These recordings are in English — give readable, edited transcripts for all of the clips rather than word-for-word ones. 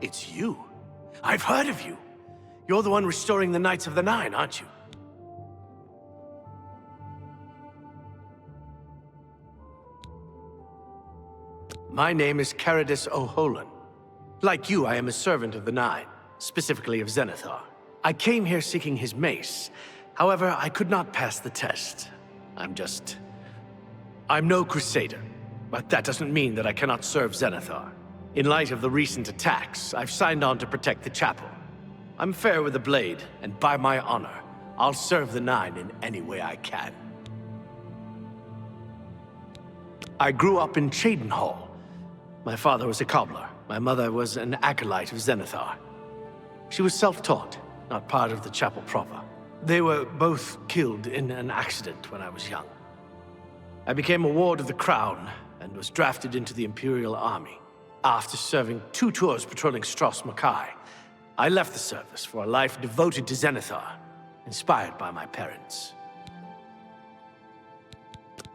It's you. I've heard of you. You're the one restoring the Knights of the Nine, aren't you? My name is Caradus O'Holan. Like you, I am a servant of the Nine, specifically of Zenithar. I came here seeking his mace. However, I could not pass the test. I'm no crusader, but that doesn't mean that I cannot serve Zenithar. In light of the recent attacks, I've signed on to protect the chapel. I'm fair with the blade, and by my honor, I'll serve the Nine in any way I can. I grew up in Cheydinhal. My father was a cobbler. My mother was an acolyte of Zenithar. She was self-taught, not part of the chapel proper. They were both killed in an accident when I was young. I became a ward of the Crown and was drafted into the Imperial Army. After serving 2 tours patrolling Stros Makai, I left the service for a life devoted to Zenithar, inspired by my parents.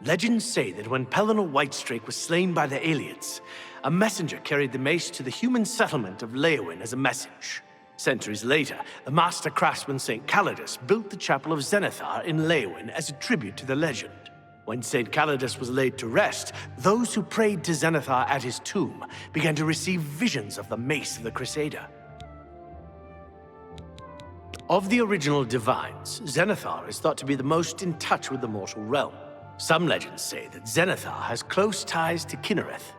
Legends say that when Pellinal Whitestrake was slain by the aliens, a messenger carried the mace to the human settlement of Leowin as a message. Centuries later, the master craftsman St. Calidus built the Chapel of Zenithar in Leowin as a tribute to the legend. When St. Calidus was laid to rest, those who prayed to Zenithar at his tomb began to receive visions of the mace of the Crusader. Of the original divines, Zenithar is thought to be the most in touch with the mortal realm. Some legends say that Zenithar has close ties to Kinnereth,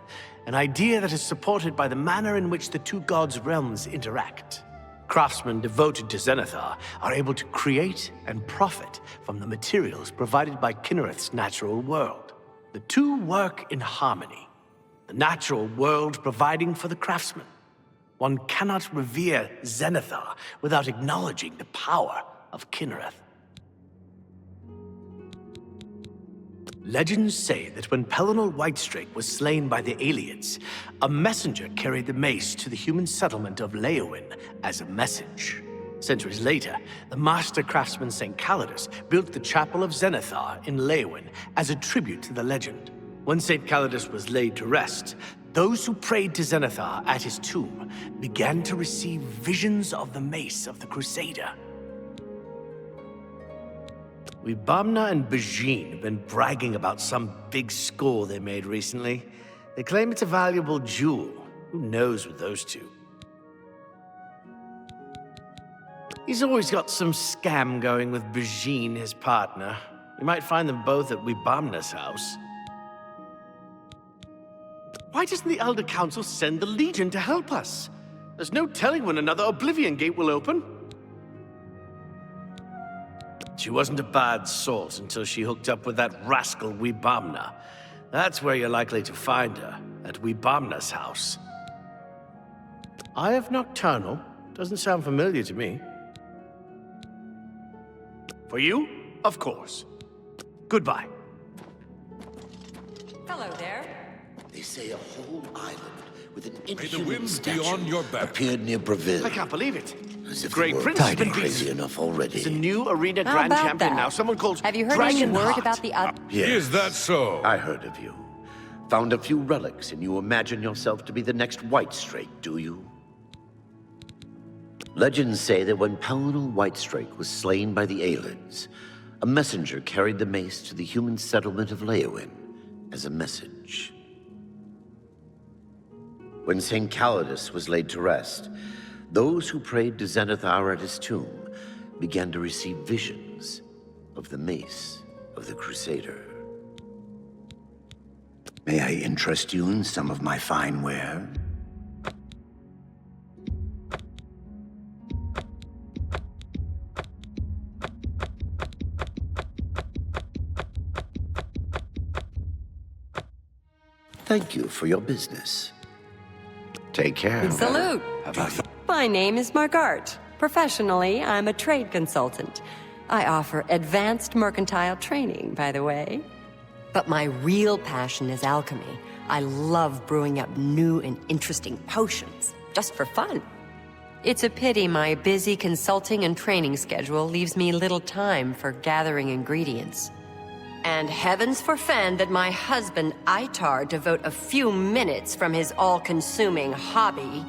an idea that is supported by the manner in which the two gods' realms interact. Craftsmen devoted to Zenithar are able to create and profit from the materials provided by Kinnereth's natural world. The two work in harmony, the natural world providing for the craftsman. One cannot revere Zenithar without acknowledging the power of Kinnereth. Legends say that when Pellinal Whitestrake was slain by the aliens, a messenger carried the mace to the human settlement of Leowin as a message. Centuries later, the master craftsman St. Calidus built the Chapel of Zenithar in Leowin as a tribute to the legend. When St. Calidus was laid to rest, those who prayed to Zenithar at his tomb began to receive visions of the mace of the Crusader. Wibamna and Bajin have been bragging about some big score they made recently. They claim it's a valuable jewel. Who knows with those two? He's always got some scam going with Bajin, his partner. You might find them both at Wibamna's house. Why doesn't the Elder Council send the Legion to help us? There's no telling when another Oblivion Gate will open. She wasn't a bad sort until she hooked up with that rascal Wibamna. That's where you're likely to find her, at Wibamna's house. Eye of Nocturnal? Doesn't sound familiar to me. For you? Of course. Goodbye. Hello there. They say a whole island with an May the inhuman winds be on your statue back. appeared near Breville. I can't believe it. As if Great the world Prince has been crazy beaten. enough already. There's a new arena How grand about champion that? now. Someone called Have you heard any word Dragonheart. about the other? Yes, Is that so? I heard of you. Found a few relics, and you imagine yourself to be the next Whitestrake, do you? Legends say that when Pellinal Whitestrake was slain by the Aelids, a messenger carried the mace to the human settlement of Leowin as a message. When St. Calidus was laid to rest, those who prayed to Zenithar at his tomb began to receive visions of the mace of the Crusader. May I interest you in some of my fine ware? Thank you for your business. Take care. Salute. How about you? My name is Margart. Professionally, I'm a trade consultant. I offer advanced mercantile training, by the way. But my real passion is alchemy. I love brewing up new and interesting potions, just for fun. It's a pity my busy consulting and training schedule leaves me little time for gathering ingredients. And heavens forfend that my husband, Itar, devote a few minutes from his all-consuming hobby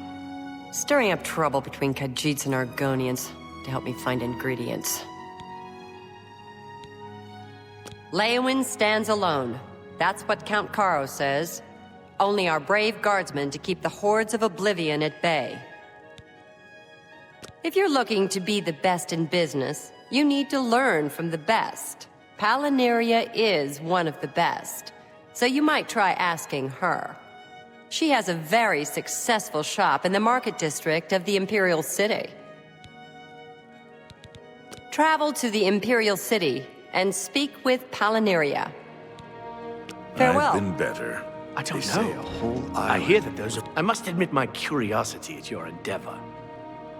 Stirring up trouble between Khajiits and Argonians to help me find ingredients. Leowyn stands alone. That's what Count Caro says. Only our brave guardsmen to keep the hordes of Oblivion at bay. If you're looking to be the best in business, you need to learn from the best. Palinirria is one of the best, so you might try asking her. She has a very successful shop in the market district of the Imperial City. Travel to the Imperial City and speak with Palinirria. Farewell. I've been better. I don't They say know. a whole I island. hear that those are... I must admit my curiosity at your endeavor.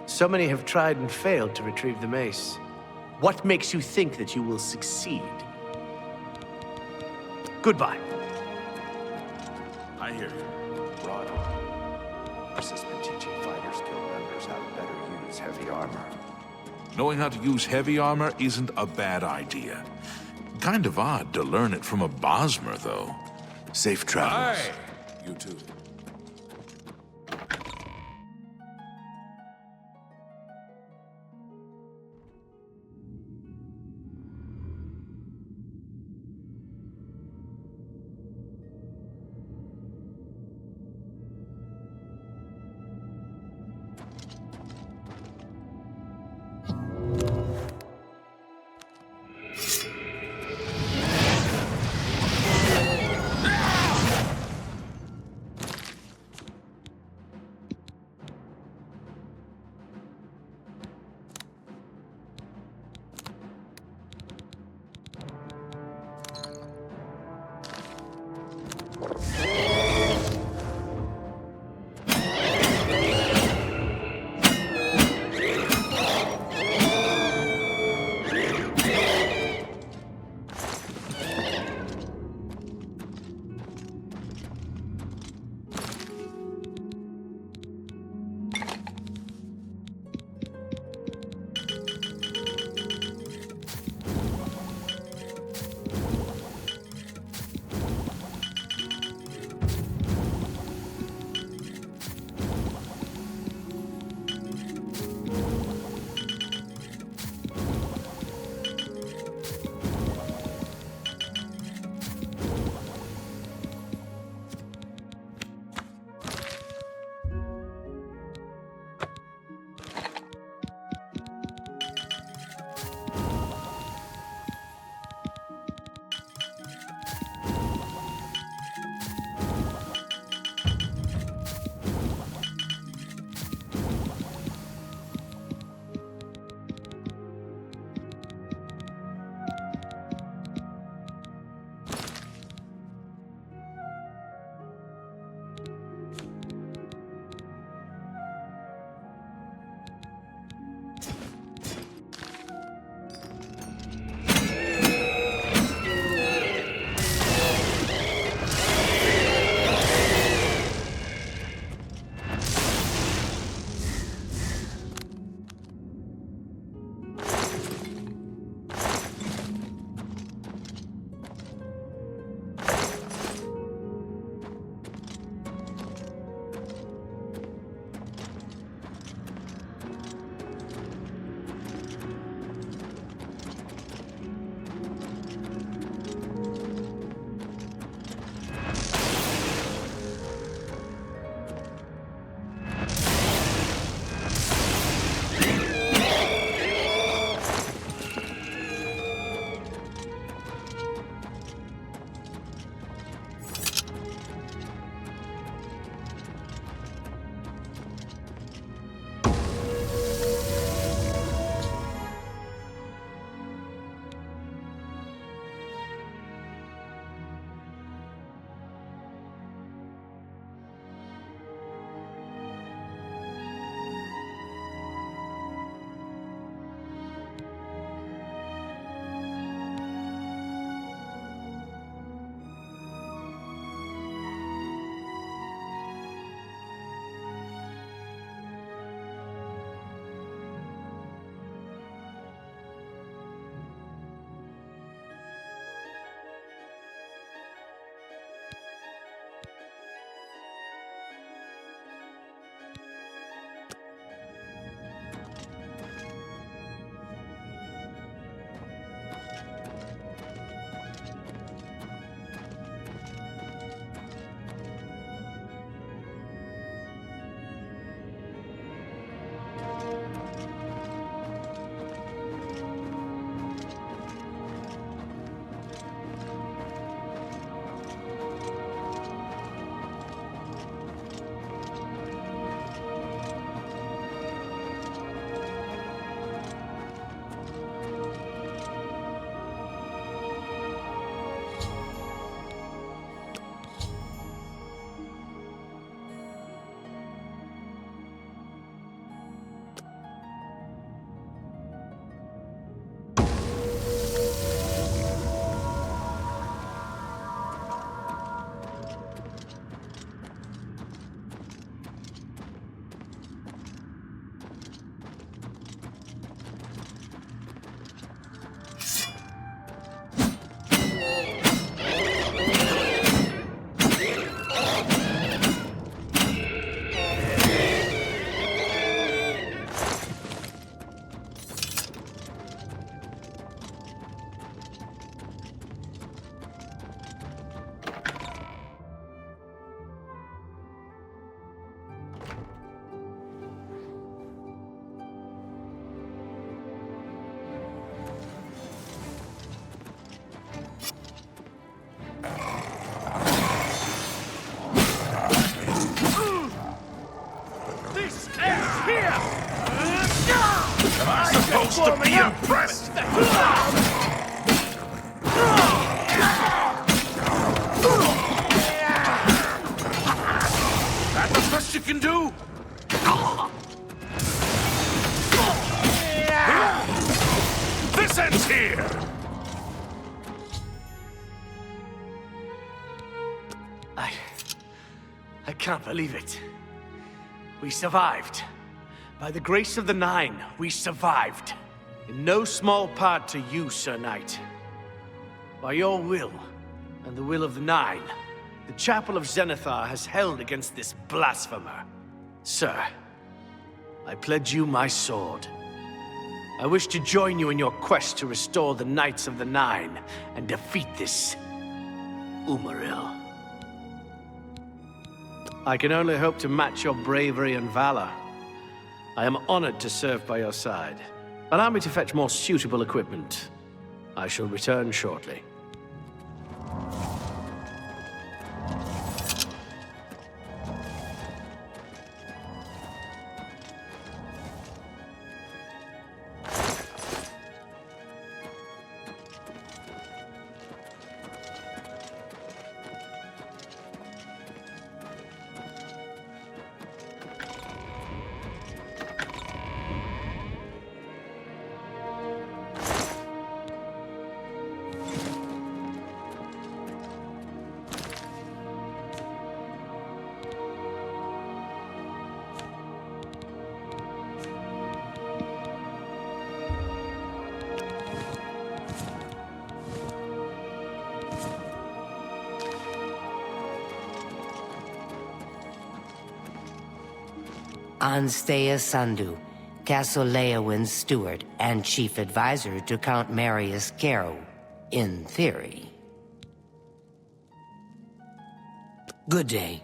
So many have tried and failed to retrieve the mace. What makes you think that you will succeed? Goodbye. I hear you. Rod, Chris has been teaching Fighters Guild members how to better use heavy armor. Knowing how to use heavy armor isn't a bad idea. Kind of odd to learn it from a Bosmer, though. Safe travels. You too. wants to be impressed! That the best you can do? This ends here! I can't believe it. We survived. By the grace of the Nine, we survived. In no small part to you, Sir Knight. By your will, and the will of the Nine, the Chapel of Zenithar has held against this blasphemer. Sir, I pledge you my sword. I wish to join you in your quest to restore the Knights of the Nine and defeat this Umaril. I can only hope to match your bravery and valor. I am honored to serve by your side. Allow me to fetch more suitable equipment. I shall return shortly. Anstea Sandu, Castle Leowin's steward and chief advisor to Count Marius Caro, in theory. Good day.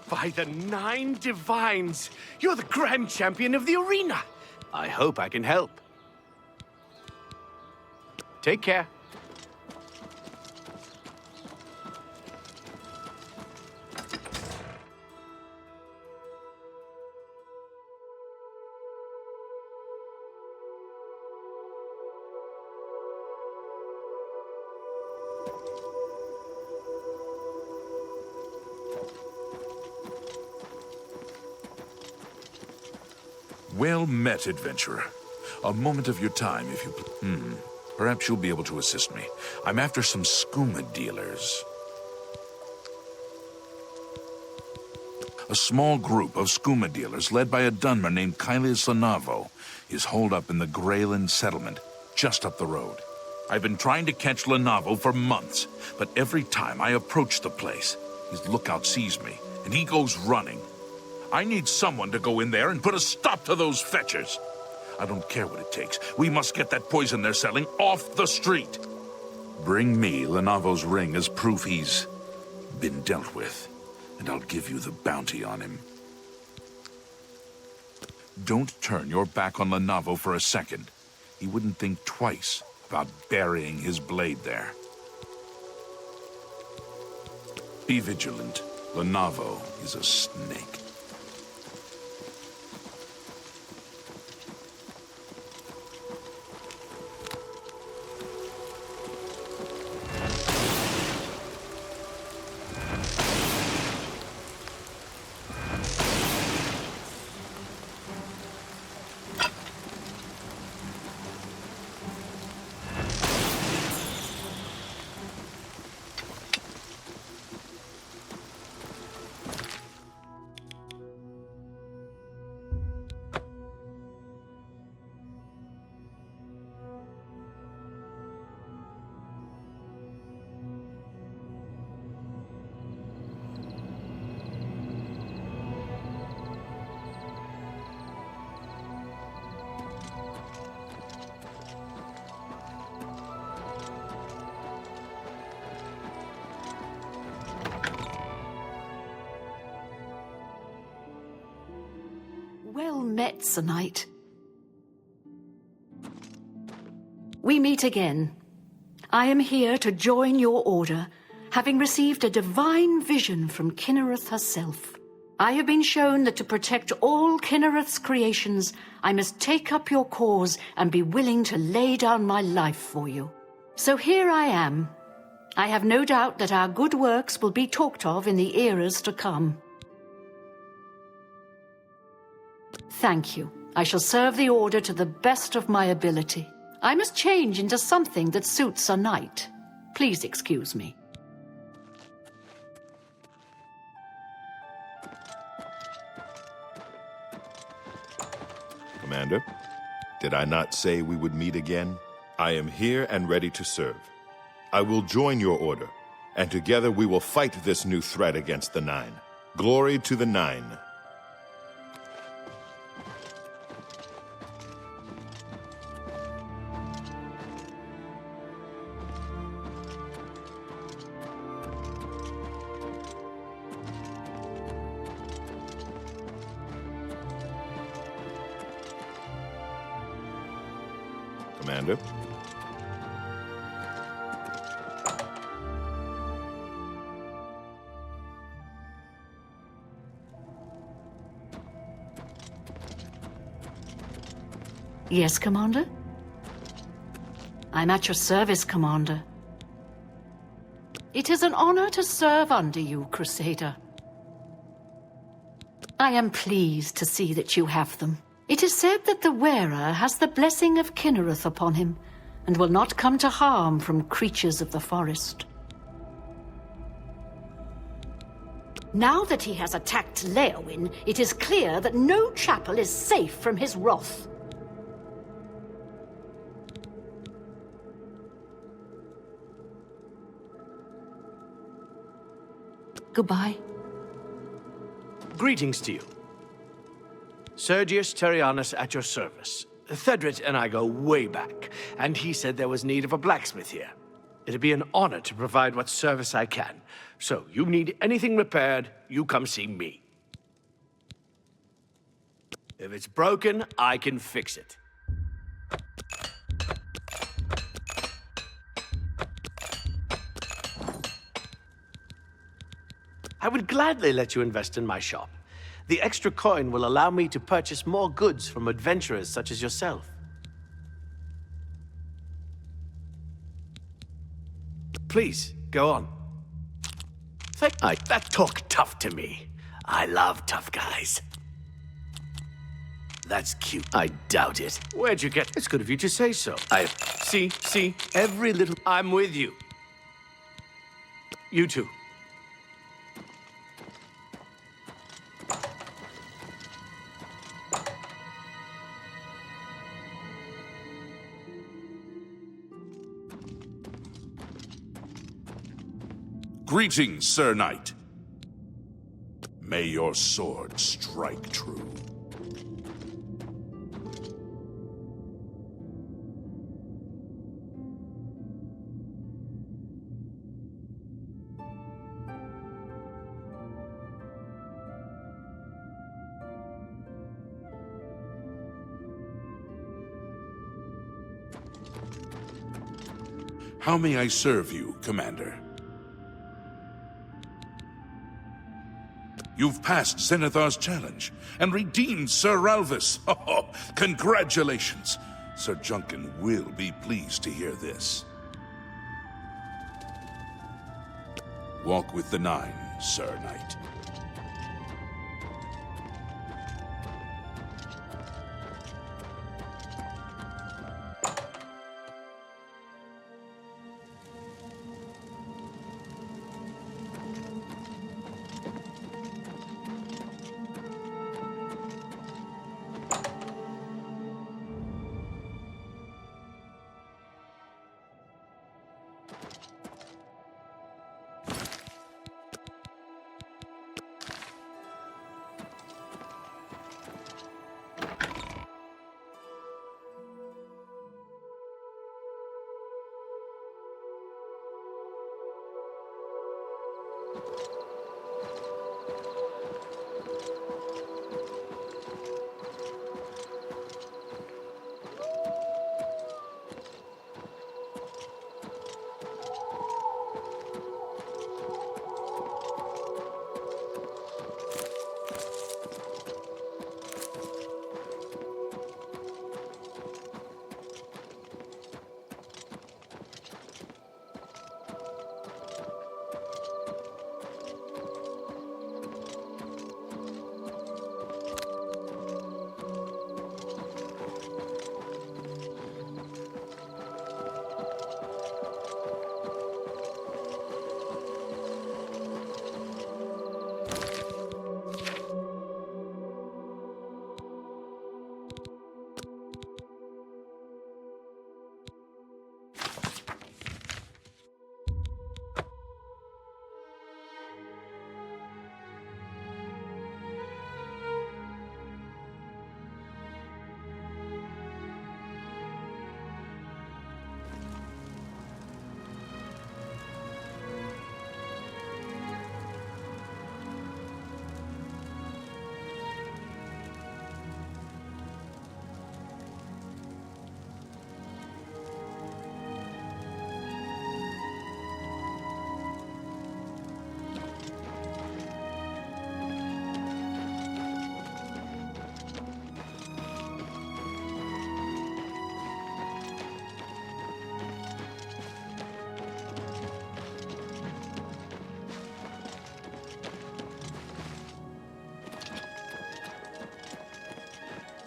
By the Nine Divines! You're the Grand Champion of the arena! I hope I can help. Take care. Well met, adventurer. A moment of your time, if you Perhaps you'll be able to assist me. I'm after some skooma dealers. A small group of skooma dealers led by a Dunmer named Kailis Lanavo is holed up in the Greyland settlement, just up the road. I've been trying to catch Lanavo for months, but every time I approach the place, his lookout sees me, and he goes running. I need someone to go in there and put a stop to those fetchers. I don't care what it takes. We must get that poison they're selling off the street. Bring me Lenavo's ring as proof he's been dealt with, and I'll give you the bounty on him. Don't turn your back on Lenavo for a second. He wouldn't think twice about burying his blade there. Be vigilant. Lenavo is a snake. Well met, Sir Knight. We meet again. I am here to join your order, having received a divine vision from Kinnereth herself. I have been shown that to protect all Kinnereth's creations, I must take up your cause and be willing to lay down my life for you. So here I am. I have no doubt that our good works will be talked of in the eras to come. Thank you. I shall serve the Order to the best of my ability. I must change into something that suits a knight. Please excuse me. Commander, did I not say we would meet again? I am here and ready to serve. I will join your order, and together we will fight this new threat against the Nine. Glory to the Nine. Commander? Yes, Commander? I'm at your service, Commander. It is an honor to serve under you, Crusader. I am pleased to see that you have them. It is said that the wearer has the blessing of Kinnereth upon him, and will not come to harm from creatures of the forest. Now that he has attacked Leowyn, it is clear that no chapel is safe from his wrath. Goodbye. Greetings to you. Sergius Terrianus at your service. Thedrit and I go way back, and he said there was need of a blacksmith here. It'd be an honor to provide what service I can. So, you need anything repaired, you come see me. If it's broken, I can fix it. I would gladly let you invest in my shop. The extra coin will allow me to purchase more goods from adventurers such as yourself. Please, go on. That talk tough to me. I love tough guys. That's cute. I doubt it. Where'd you get... It's good of you to say so. See, every little... I'm with you. You too. Greetings, Sir Knight. May your sword strike true. How may I serve you, Commander? You've passed Zenithar's challenge and redeemed Sir Ralvis. Oh, congratulations! Sir Junkin will be pleased to hear this. Walk with the Nine, Sir Knight.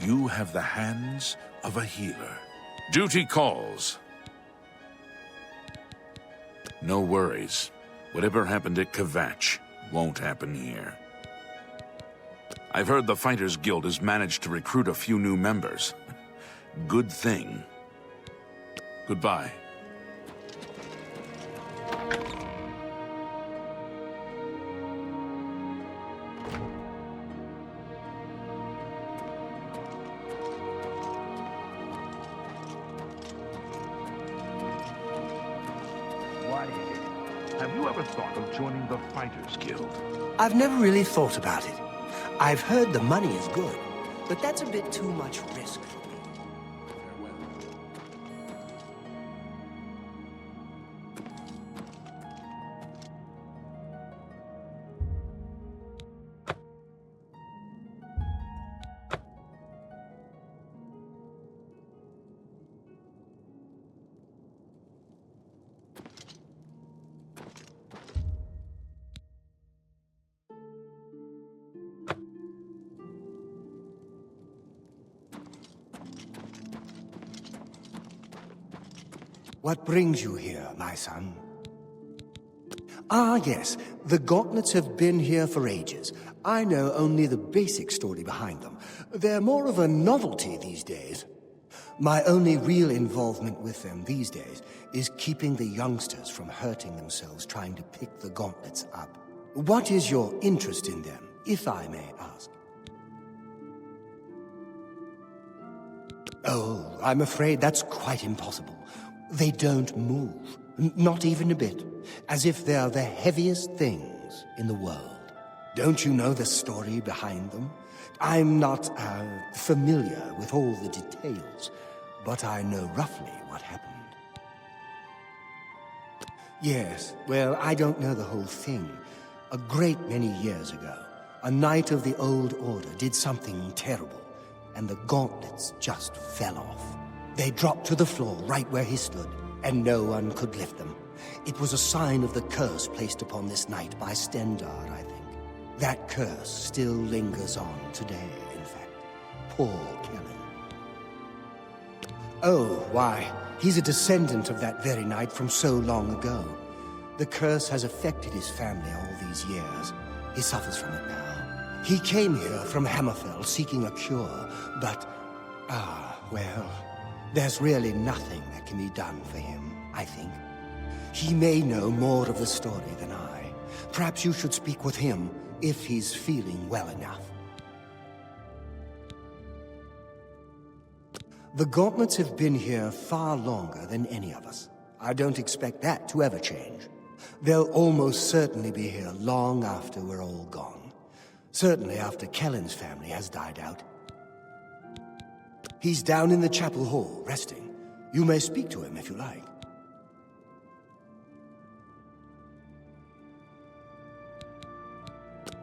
You have the hands of a healer. Duty calls. No worries. Whatever happened at Kvatch won't happen here. I've heard the Fighters Guild has managed to recruit a few new members. Good thing. Goodbye. Have you ever thought of joining the Fighters Guild? I've never really thought about it. I've heard the money is good, but that's a bit too much risk for me. What brings you here, my son? Ah, yes. The gauntlets have been here for ages. I know only the basic story behind them. They're more of a novelty these days. My only real involvement with them these days is keeping the youngsters from hurting themselves trying to pick the gauntlets up. What is your interest in them, if I may ask? Oh, I'm afraid that's quite impossible. They don't move, not even a bit, as if they're the heaviest things in the world. Don't you know the story behind them? I'm not familiar with all the details, but I know roughly what happened. Yes, well, I don't know the whole thing. A great many years ago, a knight of the Old Order did something terrible, and the gauntlets just fell off. They dropped to the floor right where he stood, and no one could lift them. It was a sign of the curse placed upon this knight by Stendar, I think. That curse still lingers on today, in fact. Poor Kellen. Oh, why, he's a descendant of that very knight from so long ago. The curse has affected his family all these years. He suffers from it now. He came here from Hammerfell seeking a cure, but... well, there's really nothing that can be done for him, I think. He may know more of the story than I. Perhaps you should speak with him, if he's feeling well enough. The gauntlets have been here far longer than any of us. I don't expect that to ever change. They'll almost certainly be here long after we're all gone. Certainly after Kellen's family has died out. He's down in the chapel hall, resting. You may speak to him if you like.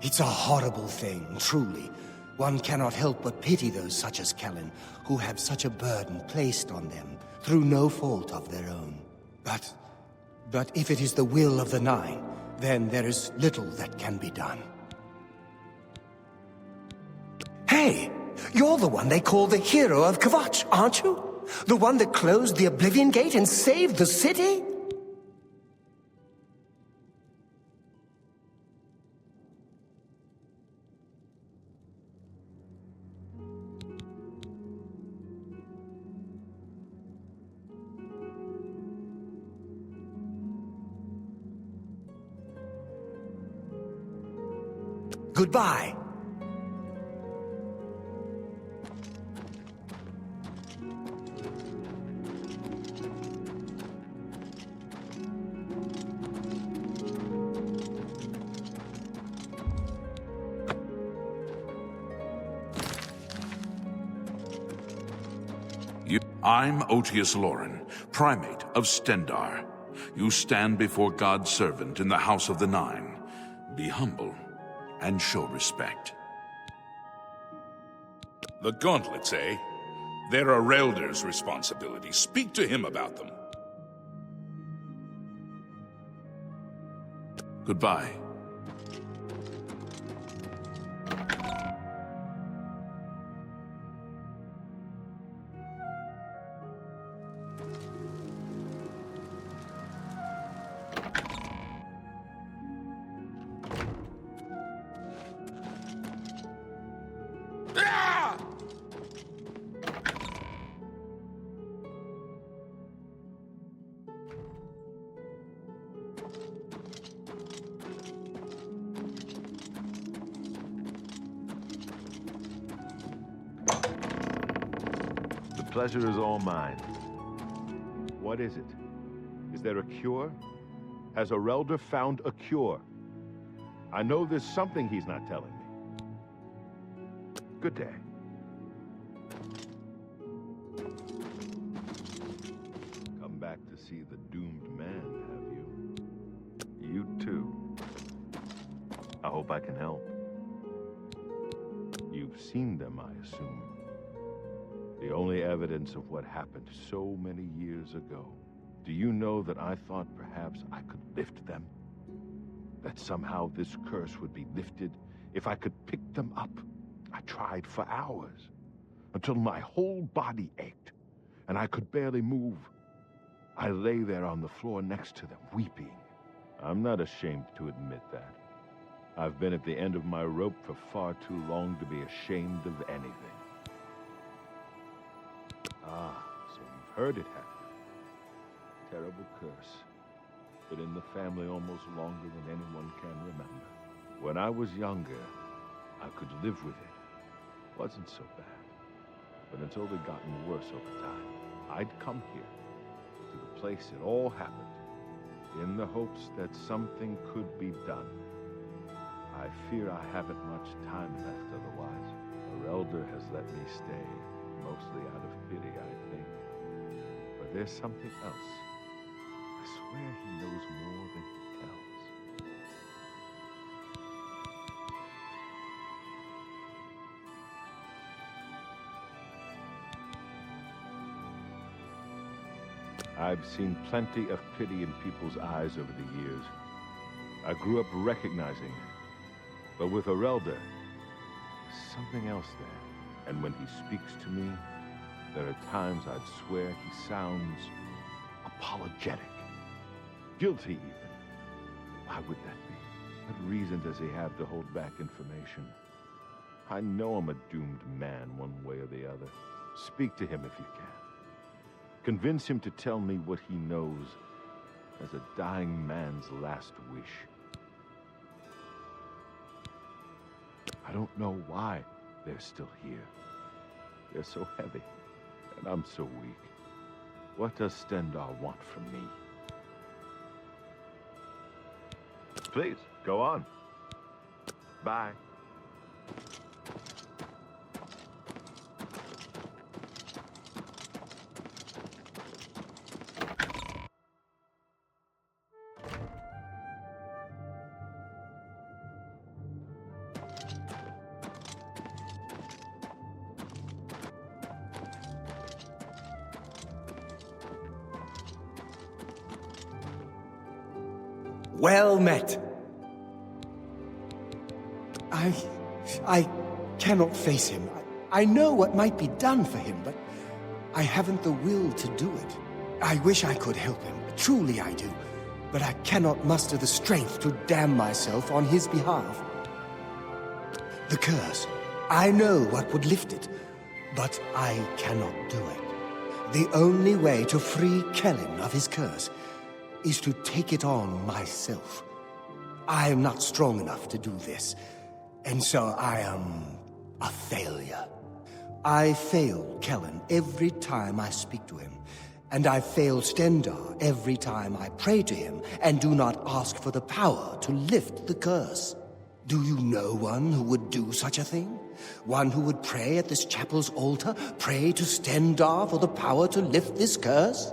It's a horrible thing, truly. One cannot help but pity those such as Kellen, who have such a burden placed on them, through no fault of their own. But if it is the will of the Nine, then there is little that can be done. Hey! You're the one they call the hero of Kvatch, aren't you? The one that closed the Oblivion Gate and saved the city? Goodbye. I'm Otius Loren, primate of Stendar. You stand before God's servant in the House of the Nine. Be humble and show respect. The gauntlets, eh? They're a Relder's responsibility. Speak to him about them. Goodbye. The pleasure is all mine. What is it? Is there a cure? Has a Relder found a cure? I know there's something he's not telling me. Good day. Come back to see the doomed man, have you? You too. I hope I can help. You've seen them, I assume. The only evidence of what happened so many years ago. Do you know that I thought perhaps I could lift them? That somehow this curse would be lifted if I could pick them up? I tried for hours, until my whole body ached, and I could barely move. I lay there on the floor next to them, weeping. I'm not ashamed to admit that. I've been at the end of my rope for far too long to be ashamed of anything. Ah, so you've heard it happen. Terrible curse. Been in the family almost longer than anyone can remember. When I was younger, I could live with it. Wasn't so bad. But until it had gotten worse over time, I'd come here, to the place it all happened, in the hopes that something could be done. I fear I haven't much time left otherwise. Our elder has let me stay, mostly out of pity, I think. But there's something else. I swear he knows more than he tells. I've seen plenty of pity in people's eyes over the years. I grew up recognizing it. But with Arelda, there's something else there. And when he speaks to me, there are times I'd swear he sounds apologetic. Guilty, even. Why would that be? What reason does he have to hold back information? I know I'm a doomed man one way or the other. Speak to him if you can. Convince him to tell me what he knows as a dying man's last wish. I don't know why they're still here. They're so heavy, and I'm so weak. What does Stendar want from me? Please, go on. Bye. Well met. I cannot face him. I know what might be done for him, but I haven't the will to do it. I wish I could help him. Truly I do. But I cannot muster the strength to damn myself on his behalf. The curse. I know what would lift it, but I cannot do it. The only way to free Kellen of his curse is to take it on myself. I am not strong enough to do this, and so I am a failure. I fail Kellen every time I speak to him, and I fail Stendar every time I pray to him and do not ask for the power to lift the curse. Do you know one who would do such a thing? One who would pray at this chapel's altar, pray to Stendar for the power to lift this curse?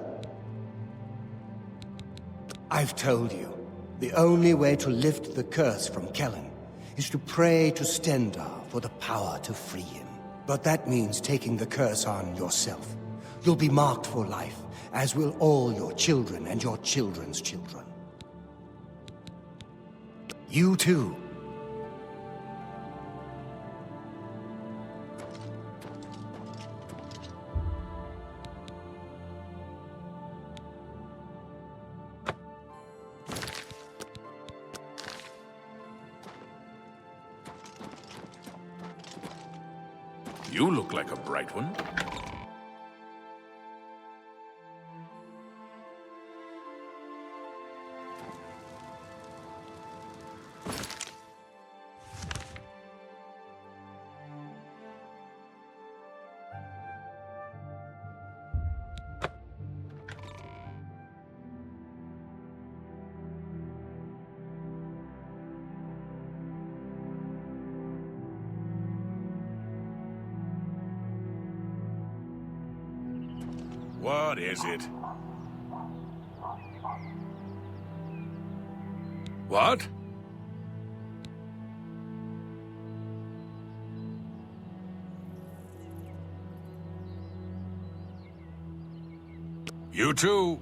I've told you, the only way to lift the curse from Kellen is to pray to Stendar for the power to free him. But that means taking the curse on yourself. You'll be marked for life, as will all your children and your children's children. You too. You look like a bright one. What is it? What? You too.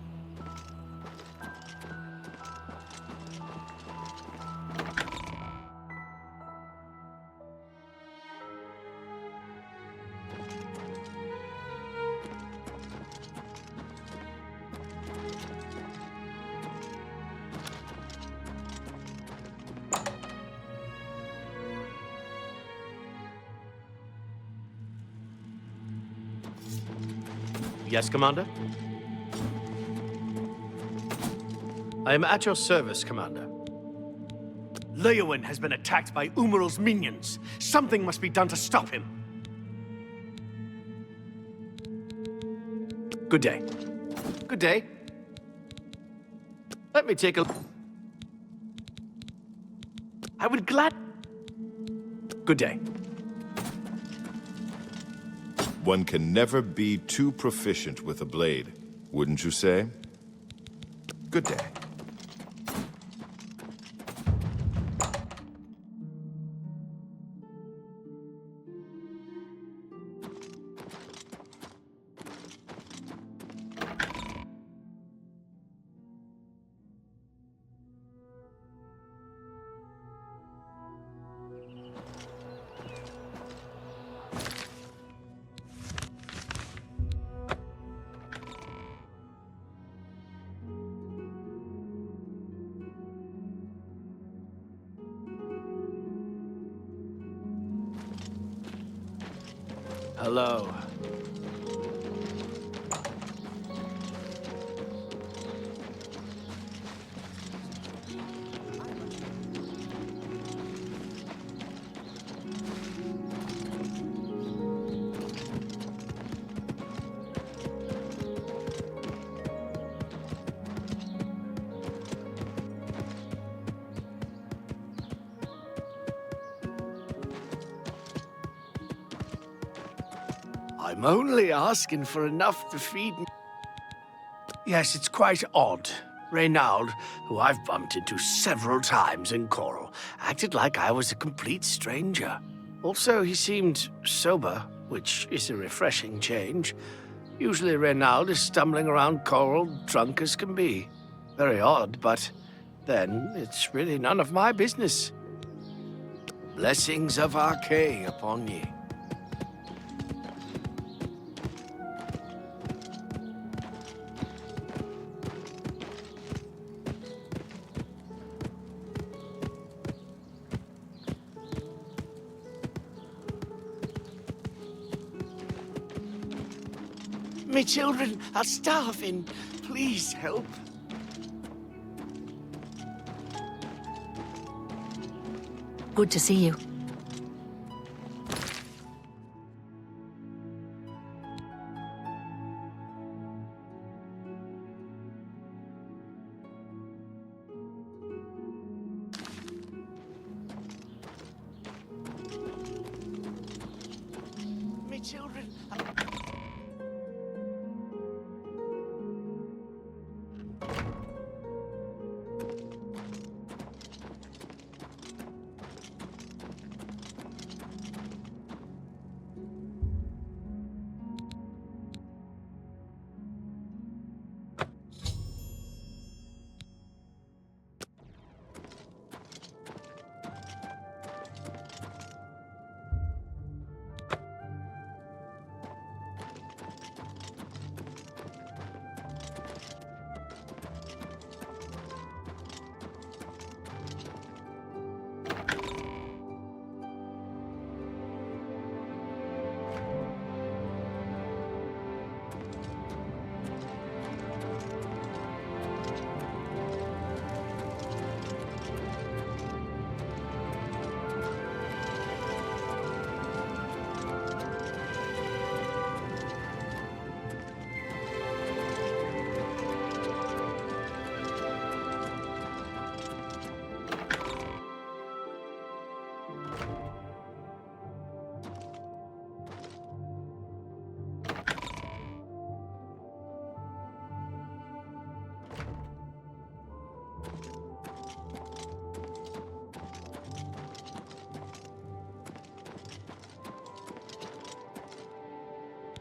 Yes, Commander? I am at your service, Commander. Leowyn has been attacked by Umaral's minions. Something must be done to stop him. Good day. Good day. Let me take a... I would glad... Good day. One can never be too proficient with a blade, wouldn't you say? Good day. Hello. I'm only asking for enough to feed me. Yes, it's quite odd. Reynald, who I've bumped into several times in Coral, acted like I was a complete stranger. Also, he seemed sober, which is a refreshing change. Usually Reynald is stumbling around Coral, drunk as can be. Very odd, but then it's really none of my business. Blessings of Archay upon ye. Me children are starving. Please help. Good to see you. Me children are...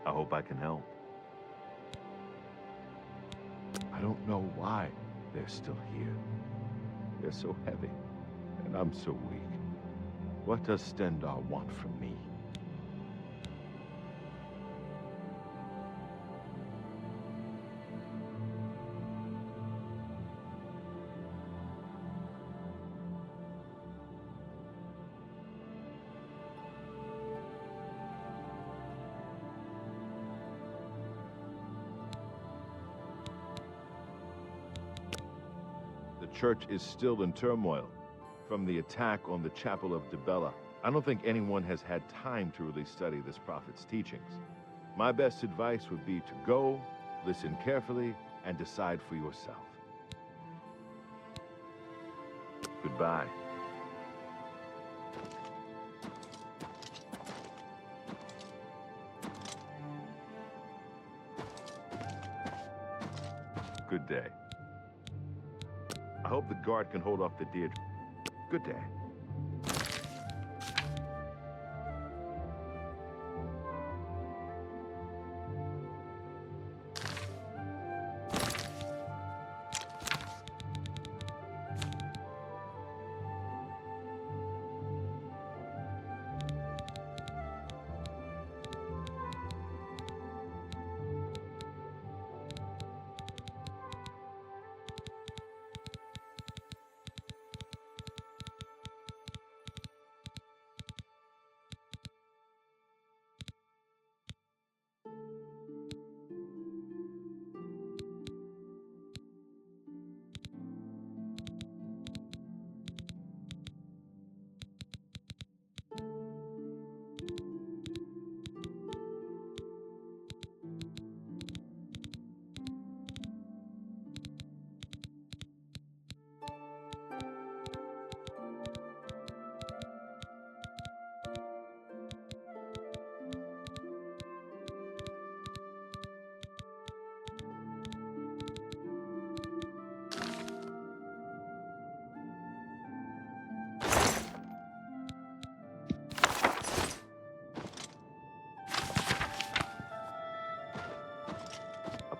I hope I can help. I don't know why they're still here. They're so heavy, and I'm so weak. What does Stendar want from me? The church is still in turmoil from the attack on the Chapel of Dibella. I don't think anyone has had time to really study this prophet's teachings. My best advice would be to go, listen carefully, and decide for yourself. Goodbye. Good day. I hope the guard can hold off the deer. Good day.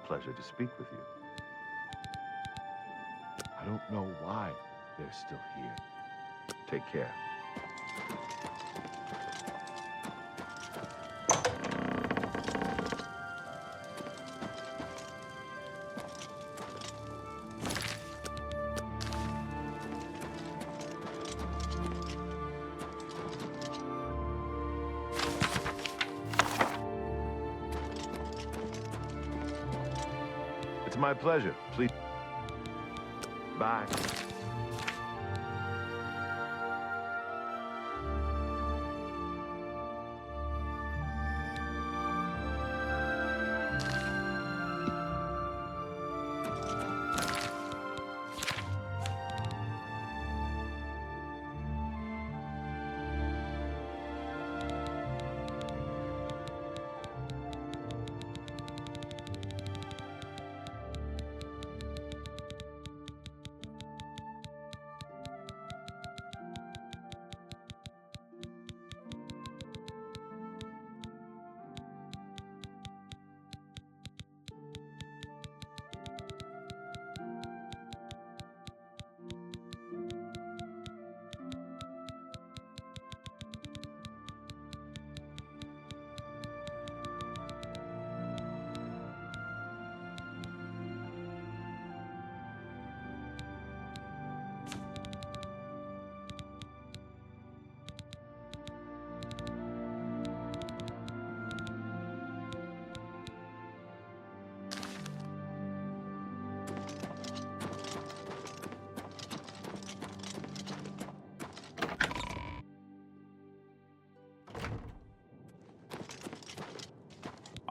Pleasure to speak with you. I don't know why they're still here. Take care. It's my pleasure. Please. Bye.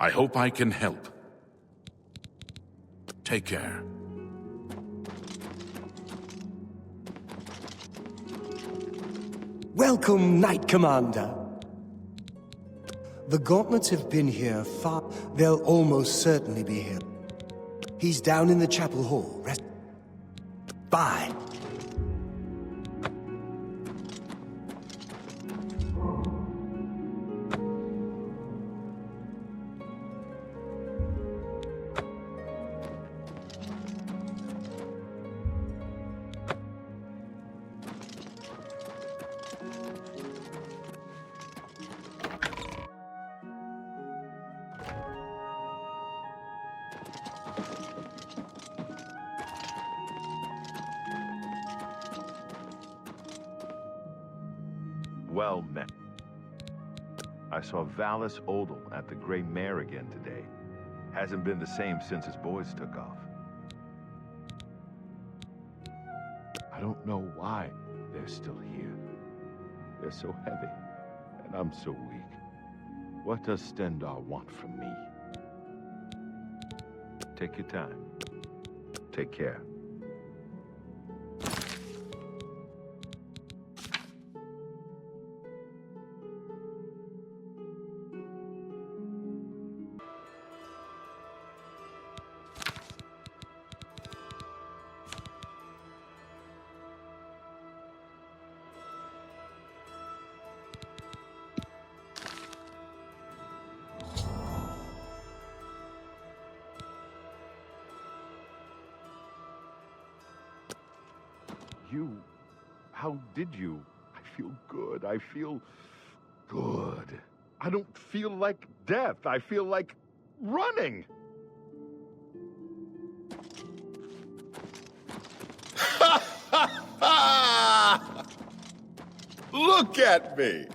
I hope I can help. Take care. Welcome, Knight Commander. The Gauntlets have been here far. They'll almost certainly be here. He's down in the chapel hall. Rest. Bye. Well met. I saw Valis Odal at the Grey Mare again today. Hasn't been the same since his boys took off. I don't know why they're still here. They're so heavy, and I'm so weak. What does Stendar want from me? Take your time. Take care. How did you? I feel good. I feel good. I don't feel like death. I feel like running. Look at me!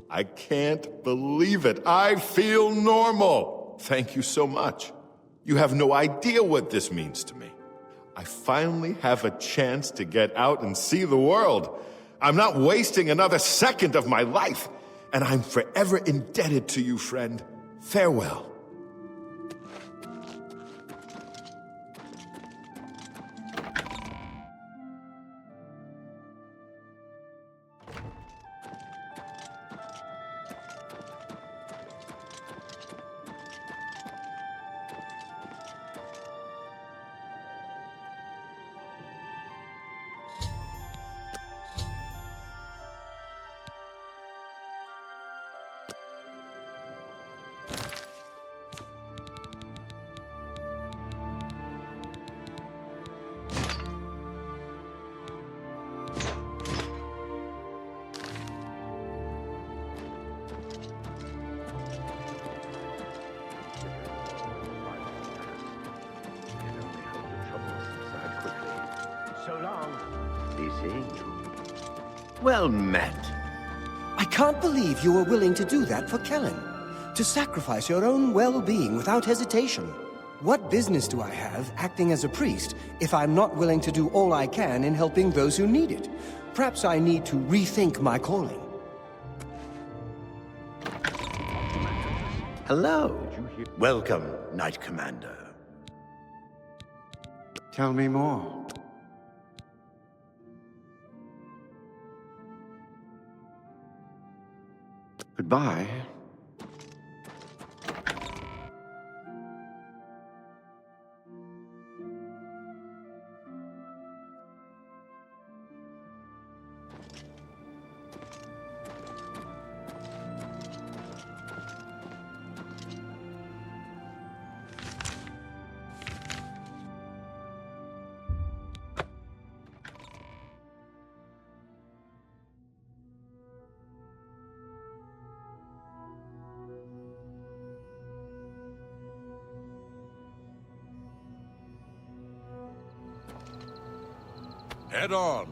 I can't believe it. I feel normal. Thank you so much. You have no idea what this means to me. I finally have a chance to get out and see the world. I'm not wasting another second of my life, and I'm forever indebted to you, friend. Farewell. So long. Be seeing you. Well met. I can't believe you were willing to do that for Kellen. To sacrifice your own well-being without hesitation. What business do I have acting as a priest if I'm not willing to do all I can in helping those who need it? Perhaps I need to rethink my calling. Hello. Welcome, Knight Commander. Tell me more. Goodbye. Head on.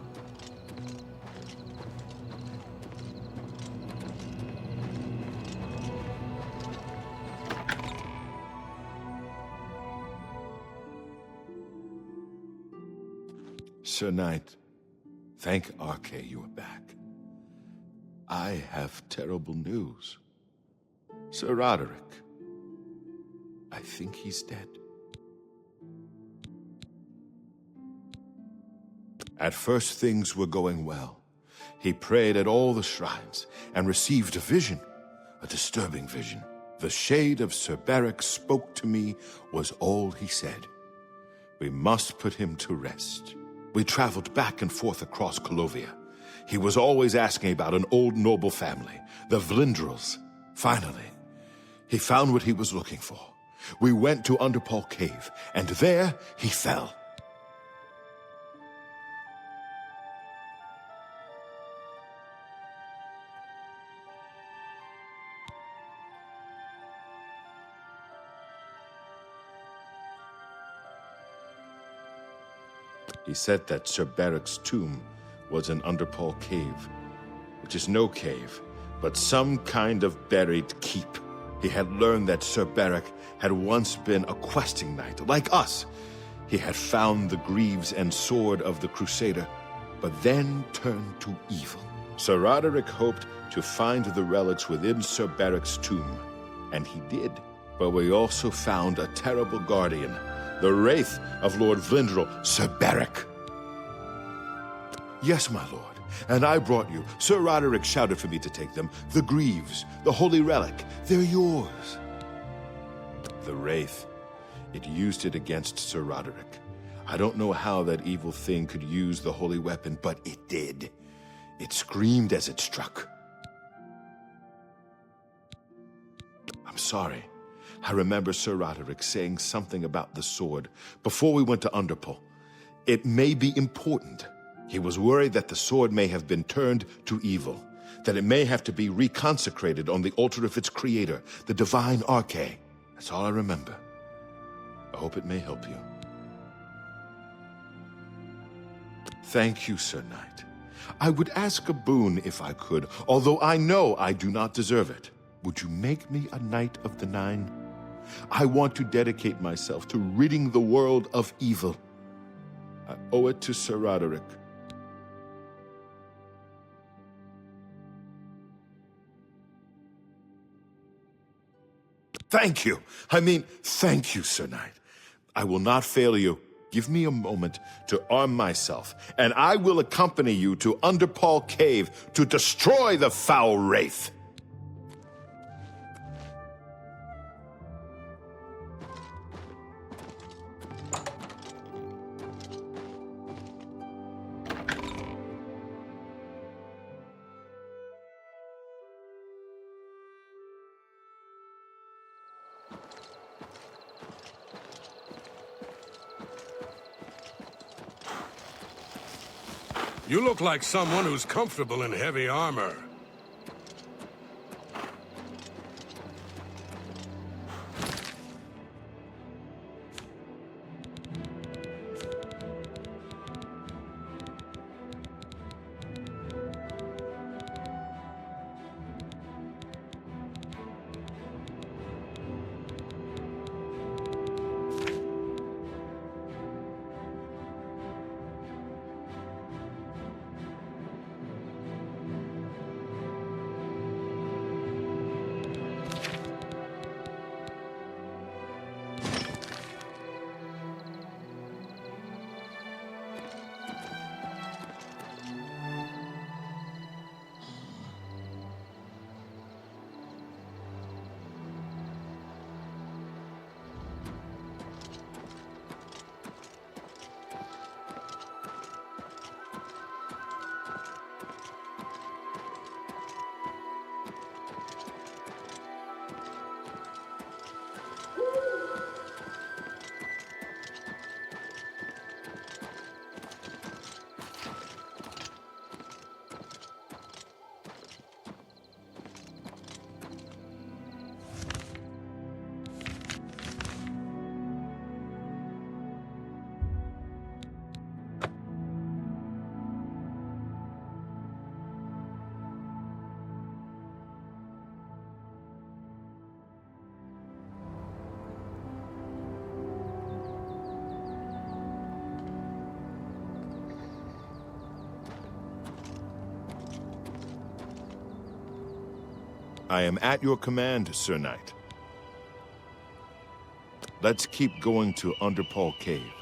Sir Knight, thank Arche you are back. I have terrible news. Sir Roderick, I think he's dead. At first, things were going well. He prayed at all the shrines and received a vision, a disturbing vision. The shade of Sir Beric spoke to me was all he said. We must put him to rest. We traveled back and forth across Colovia. He was always asking about an old noble family, the Vlindrels. Finally, he found what he was looking for. We went to Underpaw Cave, and there he fell. He said that Sir Beric's tomb was in Underpaw Cave, which is no cave, but some kind of buried keep. He had learned that Sir Beric had once been a questing knight, like us. He had found the greaves and sword of the Crusader, but then turned to evil. Sir Roderick hoped to find the relics within Sir Beric's tomb, and he did. But we also found a terrible guardian, the wraith of Lord Vlindrel, Sir Beric. Yes, my lord, and I brought you. Sir Roderick shouted for me to take them. The greaves, the holy relic, they're yours. The wraith, it used it against Sir Roderick. I don't know how that evil thing could use the holy weapon, but it did. It screamed as it struck. I'm sorry. I remember Sir Roderick saying something about the sword before we went to Underpole. It may be important. He was worried that the sword may have been turned to evil, that it may have to be reconsecrated on the altar of its creator, the divine Arche. That's all I remember. I hope it may help you. Thank you, Sir Knight. I would ask a boon if I could, although I know I do not deserve it. Would you make me a Knight of the Nine? I want to dedicate myself to ridding the world of evil. I owe it to Sir Roderick. Thank you. I mean, thank you, Sir Knight. I will not fail you. Give me a moment to arm myself, and I will accompany you to Underpole Cave to destroy the foul wraith. You look like someone who's comfortable in heavy armor. I am at your command, Sir Knight. Let's keep going to Underpole Cave.